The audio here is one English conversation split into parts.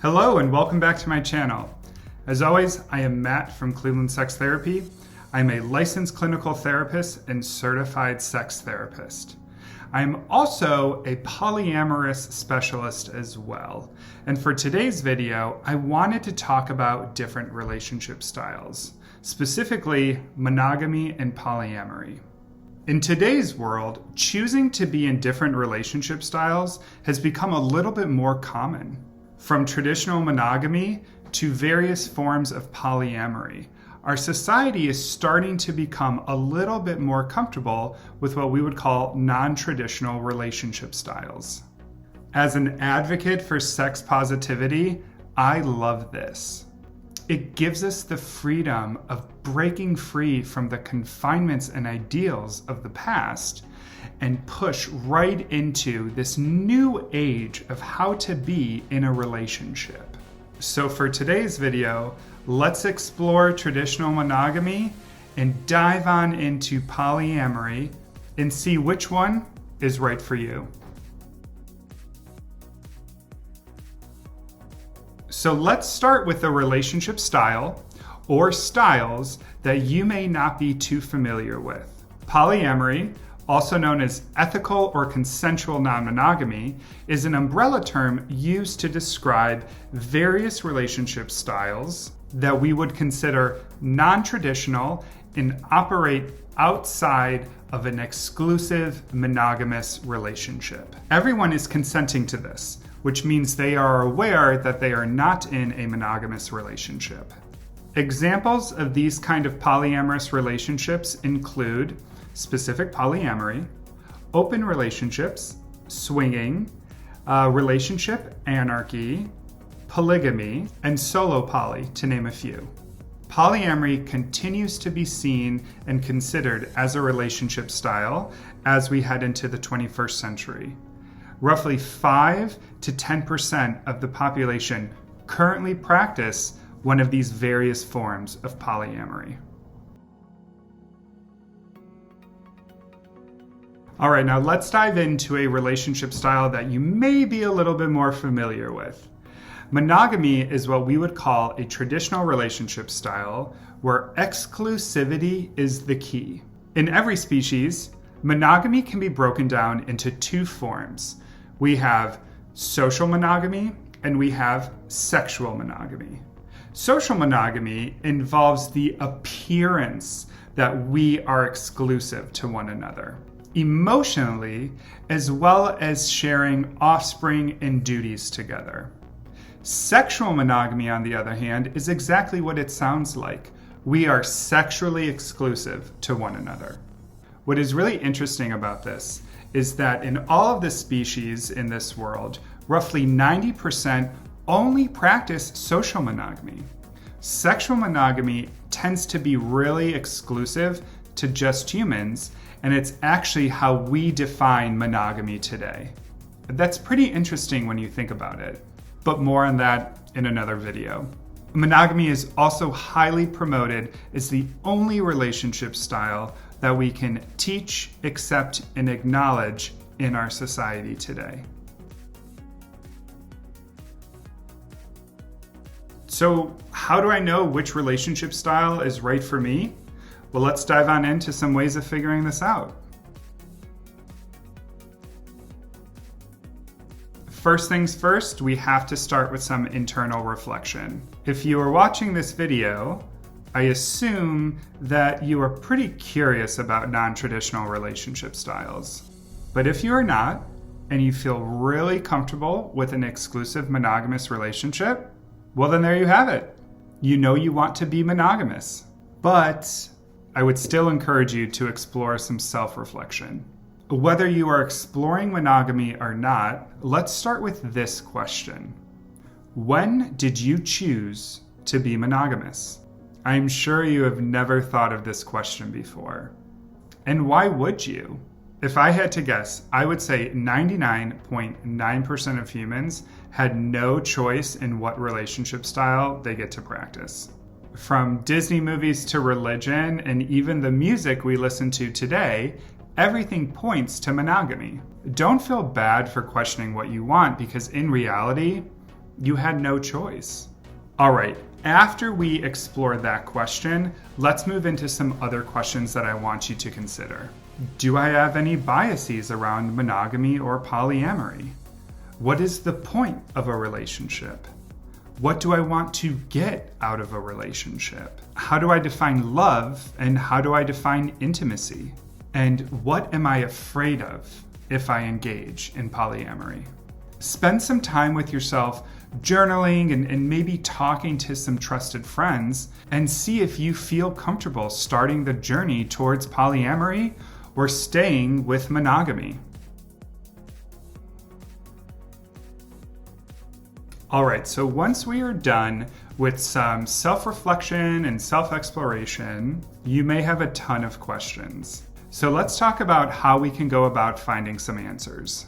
Hello and welcome back to my channel. As always, I am Matt from Cleveland Sex Therapy. I'm a licensed clinical therapist and certified sex therapist. I am also a polyamorous specialist as well. And for today's video, I wanted to talk about different relationship styles, specifically monogamy and polyamory. In today's world, choosing to be in different relationship styles has become a little bit more common. From traditional monogamy to various forms of polyamory, our society is starting to become a little bit more comfortable with what we would call non-traditional relationship styles. As an advocate for sex positivity, I love this. It gives us the freedom of breaking free from the confinements and ideals of the past and push right into this new age of how to be in a relationship. So for today's video, let's explore traditional monogamy and dive on into polyamory and see which one is right for you. So let's start with a relationship style or styles that you may not be too familiar with. Polyamory, also known as ethical or consensual non-monogamy, is an umbrella term used to describe various relationship styles that we would consider non-traditional and operate outside of an exclusive monogamous relationship. Everyone is consenting to this, which means they are aware that they are not in a monogamous relationship. Examples of these kind of polyamorous relationships include specific polyamory, open relationships, swinging, relationship anarchy, polygamy, and solo poly, to name a few. Polyamory continues to be seen and considered as a relationship style as we head into the 21st century. Roughly 5 to 10% of the population currently practice one of these various forms of polyamory. All right, now let's dive into a relationship style that you may be a little bit more familiar with. Monogamy is what we would call a traditional relationship style where exclusivity is the key. In every species, monogamy can be broken down into two forms. We have social monogamy and we have sexual monogamy. Social monogamy involves the appearance that we are exclusive to one another, emotionally, as well as sharing offspring and duties together. Sexual monogamy, on the other hand, is exactly what it sounds like. We are sexually exclusive to one another. What is really interesting about this is that in all of the species in this world, roughly 90% only practice social monogamy. Sexual monogamy tends to be really exclusive to just humans, and it's actually how we define monogamy today. That's pretty interesting when you think about it, but more on that in another video. Monogamy is also highly promoted as the only relationship style that we can teach, accept, and acknowledge in our society today. So how do I know which relationship style is right for me? Well, let's dive on into some ways of figuring this out. First things first, we have to start with some internal reflection. If you are watching this video, I assume that you are pretty curious about non-traditional relationship styles. But if you are not, and you feel really comfortable with an exclusive monogamous relationship, well then there you have it. You know you want to be monogamous. But I would still encourage you to explore some self-reflection. Whether you are exploring monogamy or not, let's start with this question. When did you choose to be monogamous? I'm sure you have never thought of this question before. And why would you? If I had to guess, I would say 99.9% of humans had no choice in what relationship style they get to practice. From Disney movies to religion and even the music we listen to today, everything points to monogamy. Don't feel bad for questioning what you want because in reality, You had no choice. All right, after we explore that question, let's move into some other questions that I want you to consider. Do I have any biases around monogamy or polyamory? What is the point of a relationship? What do I want to get out of a relationship? How do I define love and how do I define intimacy? And what am I afraid of if I engage in polyamory? Spend some time with yourself journaling and maybe talking to some trusted friends and see if you feel comfortable starting the journey towards polyamory or staying with monogamy. All right, so once we are done with some self-reflection and self-exploration, you may have a ton of questions. So let's talk about how we can go about finding some answers.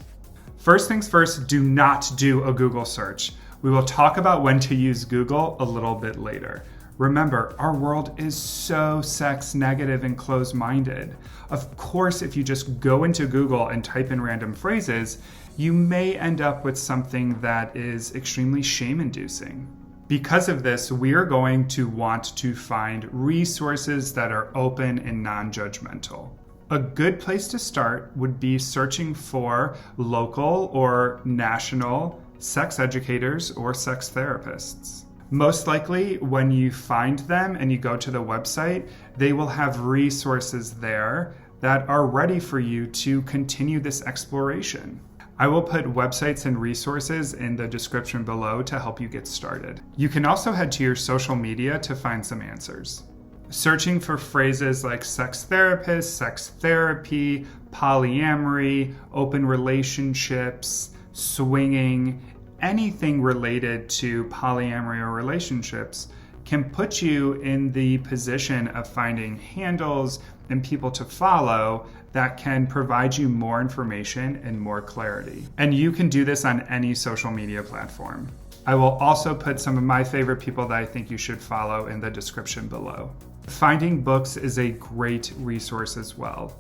First things first, do not do a Google search. We will talk about when to use Google a little bit later. Remember, our world is so sex negative and closed-minded. Of course, if you just go into Google and type in random phrases, you may end up with something that is extremely shame-inducing. Because of this, we are going to want to find resources that are open and non-judgmental. A good place to start would be searching for local or national sex educators or sex therapists. Most likely, when you find them and you go to the website, they will have resources there that are ready for you to continue this exploration. I will put websites and resources in the description below to help you get started. You can also head to your social media to find some answers. Searching for phrases like sex therapist, sex therapy, polyamory, open relationships, swinging, anything related to polyamory or relationships can put you in the position of finding handles and people to follow that can provide you more information and more clarity. And you can do this on any social media platform. I will also put some of my favorite people that I think you should follow in the description below. Finding books is a great resource as well.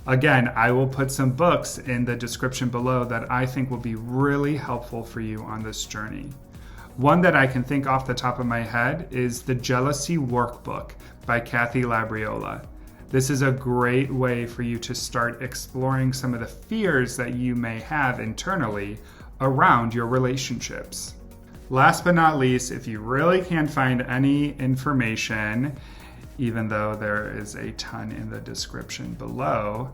Again, I will put some books in the description below that I think will be really helpful for you on this journey. One that I can think off the top of my head is The Jealousy Workbook by Kathy Labriola. This is a great way for you to start exploring some of the fears that you may have internally around your relationships. Last but not least, if you really can't find any information, even though there is a ton in the description below,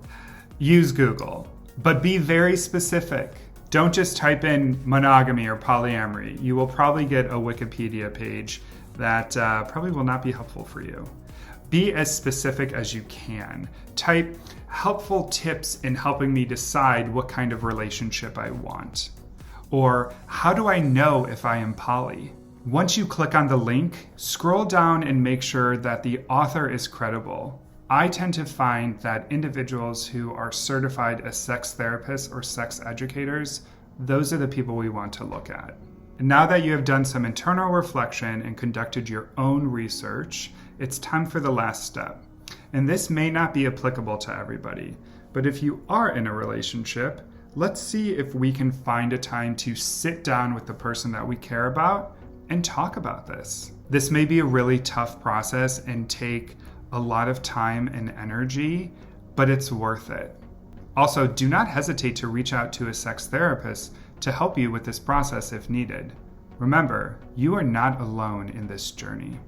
use Google. But be very specific. Don't just type in monogamy or polyamory. You will probably get a Wikipedia page that probably will not be helpful for you. Be as specific as you can. Type helpful tips in helping me decide what kind of relationship I want. Or how do I know if I am poly? Once you click on the link, scroll down and make sure that the author is credible. I tend to find that individuals who are certified as sex therapists or sex educators, those are the people we want to look at. Now that you have done some internal reflection and conducted your own research, it's time for the last step. And this may not be applicable to everybody, but if you are in a relationship, let's see if we can find a time to sit down with the person that we care about and talk about this. This may be a really tough process and take a lot of time and energy, but it's worth it. Also, do not hesitate to reach out to a sex therapist to help you with this process if needed. Remember, you are not alone in this journey.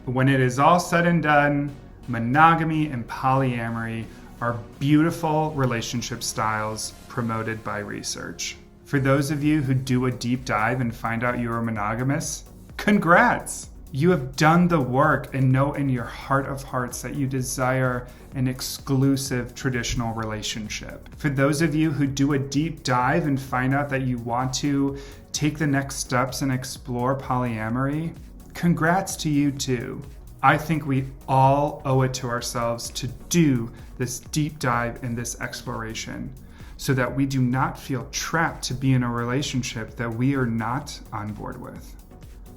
When it is all said and done, monogamy and polyamory are beautiful relationship styles promoted by research. For those of you who do a deep dive and find out you are monogamous, congrats! You have done the work and know in your heart of hearts that you desire an exclusive traditional relationship. For those of you who do a deep dive and find out that you want to take the next steps and explore polyamory, congrats to you too. I think we all owe it to ourselves to do this deep dive and this exploration so that we do not feel trapped to be in a relationship that we are not on board with.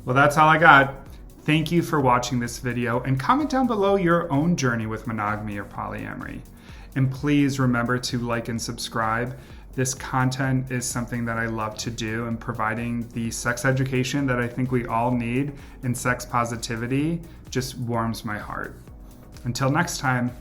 Well, that's all I got. Thank you for watching this video and comment down below your own journey with monogamy or polyamory. And please remember to like and subscribe This content is something that I love to do, and providing the sex education that I think we all need in sex positivity just warms my heart. Until next time.